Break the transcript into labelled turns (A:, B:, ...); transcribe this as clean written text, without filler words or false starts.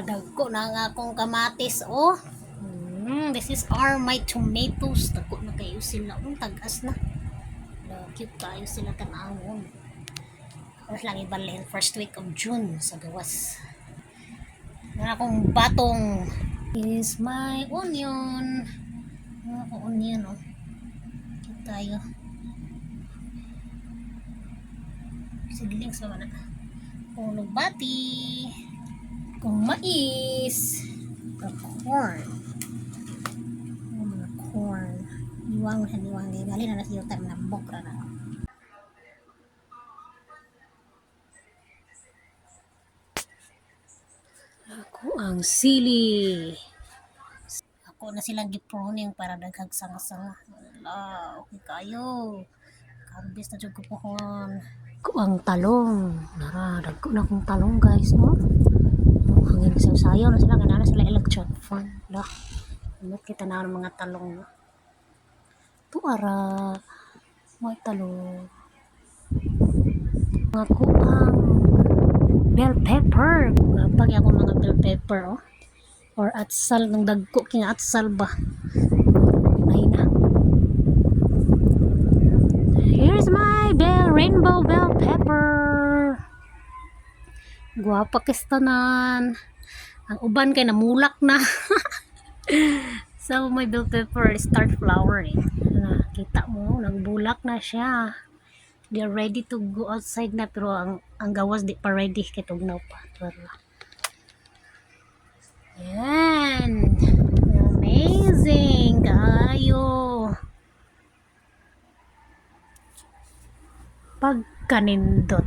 A: Dagko na nga akong kamatis, oh. This is my tomatoes. Dagko na kayo sila. Tagas na. Cute tayo sila tanawon. Tapos lang ibalhin first week of June sa gawas. Nga akong batong is my onion. Nga akong onion, oh. Cute tayo. Seedlings naman na. Kung lugbati. Kung mais. Corn. Mga corn. Iwang gali na siyo tayo na bokra na. Ako ang sili. Ako na silang giproning para daghag sanga-sanga. Wala, okay kayo. Karbis na dyan ko pohon. Ako ang talong. Dagko na akong talong, guys, no? Hanggang sayaw na sila, ganana sila electron fan. Lah, amot kita na ng mga talong. Ito ara, may talong. Ako ang bell pepper. Pag ako mga bell pepper, oh. Or atsal, ng dagko, kinga atsal ba? Ay na. Here's my rainbow bell pepper. Guwapa kistanan. Ang uban kay namulak na. So my bell pepper start flowering. Kita mo, nagbulak na siya. They are ready to go outside na, pero ang gawas di pa ready kay tugnaw pa. Yan. Amazing kayo. Pagkanindot.